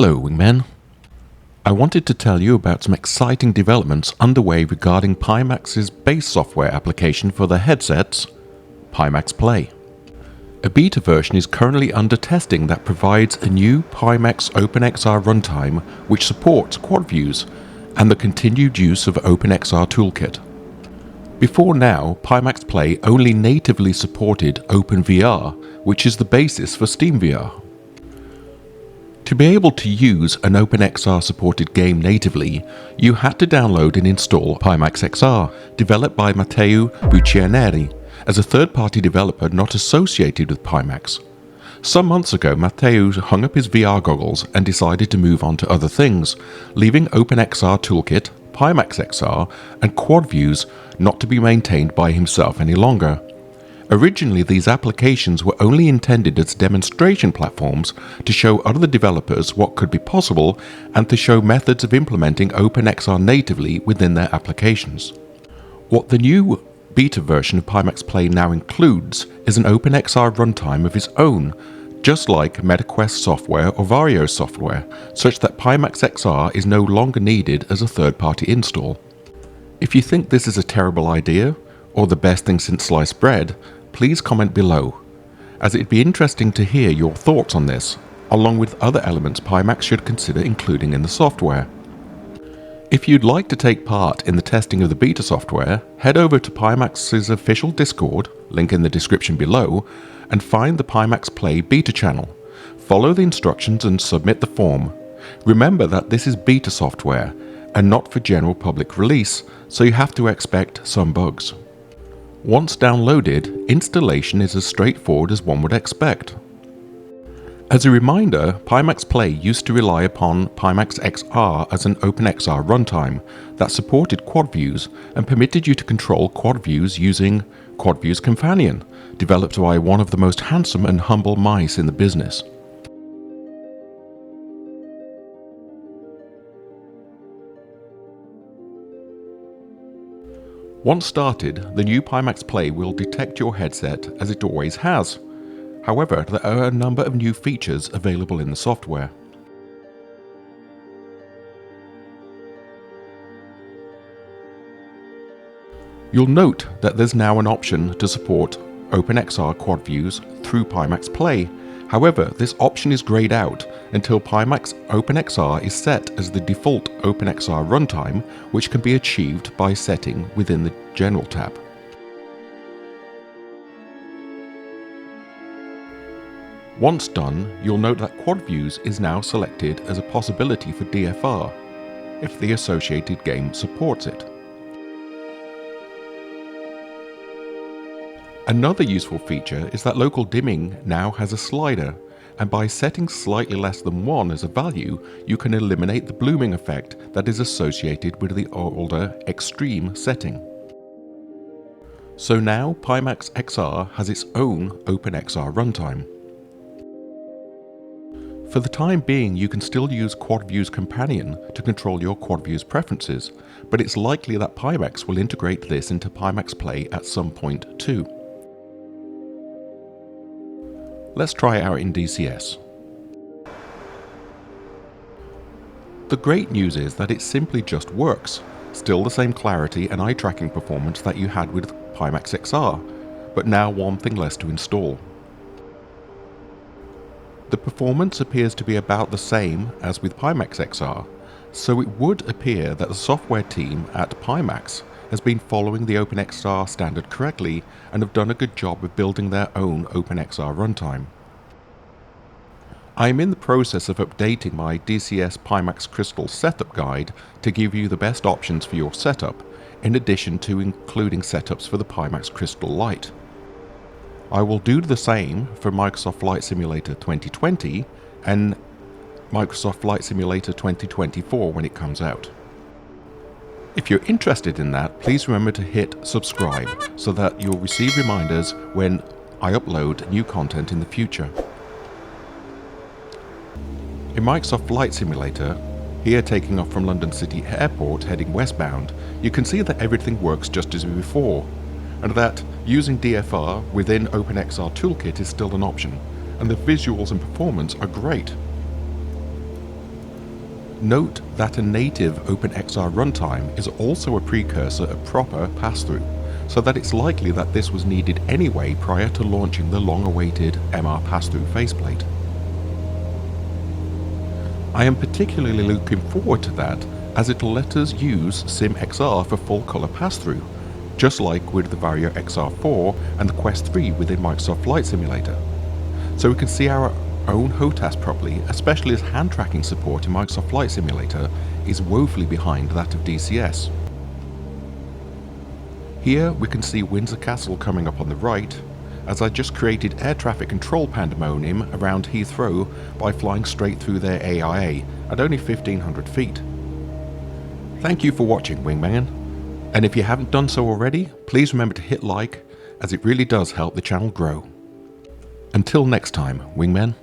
Hello wingmen. I wanted to tell you about some exciting developments underway regarding Pimax's base software application for the headsets, Pimax Play. A beta version is currently under testing that provides a new Pimax OpenXR runtime which supports quad views and the continued use of OpenXR toolkit. Before now, Pimax Play only natively supported OpenVR, which is the basis for SteamVR. To be able to use an OpenXR supported game natively, you had to download and install Pimax XR, developed by Matteo Buccianeri, as a third-party developer not associated with Pimax. Some months ago, Matteo hung up his VR goggles and decided to move on to other things, leaving OpenXR Toolkit, Pimax XR, and quad views not to be maintained by himself any longer. Originally, these applications were only intended as demonstration platforms to show other developers what could be possible and to show methods of implementing OpenXR natively within their applications. What the new beta version of Pimax Play now includes is an OpenXR runtime of its own, just like MetaQuest software or Varjo software, such that Pimax XR is no longer needed as a third-party install. If you think this is a terrible idea, or the best thing since sliced bread, please comment below, as it'd be interesting to hear your thoughts on this, along with other elements Pimax should consider including in the software. If you'd like to take part in the testing of the beta software, head over to Pimax's official Discord, link in the description below, and find the Pimax Play beta channel. Follow the instructions and submit the form. Remember that this is beta software, and not for general public release, so you have to expect some bugs. Once downloaded, installation is as straightforward as one would expect. As a reminder, Pimax Play used to rely upon Pimax XR as an OpenXR runtime that supported quad views and permitted you to control quad views using Quad Views Companion, developed by one of the most handsome and humble mice in the business. Once started, the new Pimax Play will detect your headset as it always has. However, there are a number of new features available in the software. You'll note that there's now an option to support OpenXR quad views through Pimax Play. However, this option is grayed out until Pimax OpenXR is set as the default OpenXR runtime, which can be achieved by setting within the General tab. Once done, you'll note that quad views is now selected as a possibility for DFR, if the associated game supports it. Another useful feature is that local dimming now has a slider, and by setting slightly less than 1 as a value, you can eliminate the blooming effect that is associated with the older extreme setting. So now Pimax XR has its own OpenXR runtime. For the time being, you can still use Quad Views Companion to control your Quad Views preferences, but it's likely that Pimax will integrate this into Pimax Play at some point too. Let's try it out in DCS. The great news is that it simply just works, still the same clarity and eye tracking performance that you had with Pimax XR, but now one thing less to install. The performance appears to be about the same as with Pimax XR, so it would appear that the software team at Pimax has been following the OpenXR standard correctly and have done a good job of building their own OpenXR runtime. I am in the process of updating my DCS Pimax Crystal setup guide to give you the best options for your setup, in addition to including setups for the Pimax Crystal Lite. I will do the same for Microsoft Flight Simulator 2020 and Microsoft Flight Simulator 2024 when it comes out. If you're interested in that, please remember to hit subscribe so that you'll receive reminders when I upload new content in the future. In Microsoft Flight Simulator, here taking off from London City Airport heading westbound, you can see that everything works just as before, and that using DFR within OpenXR Toolkit is still an option, and the visuals and performance are great. Note that a native OpenXR runtime is also a precursor of proper pass-through, so that it's likely that this was needed anyway prior to launching the long-awaited MR pass-through faceplate. I am particularly looking forward to that, as it'll let us use SimXR for full color pass-through, just like with the Varjo XR4 and the Quest 3 within Microsoft Flight Simulator. So we can see our own HOTAS properly, especially as hand tracking support in Microsoft Flight Simulator is woefully behind that of DCS. Here we can see Windsor Castle coming up on the right, as I just created air traffic control pandemonium around Heathrow by flying straight through their AIA at only 1500 feet. Thank you for watching, Wingman, and if you haven't done so already, please remember to hit like, as it really does help the channel grow. Until next time, Wingmen.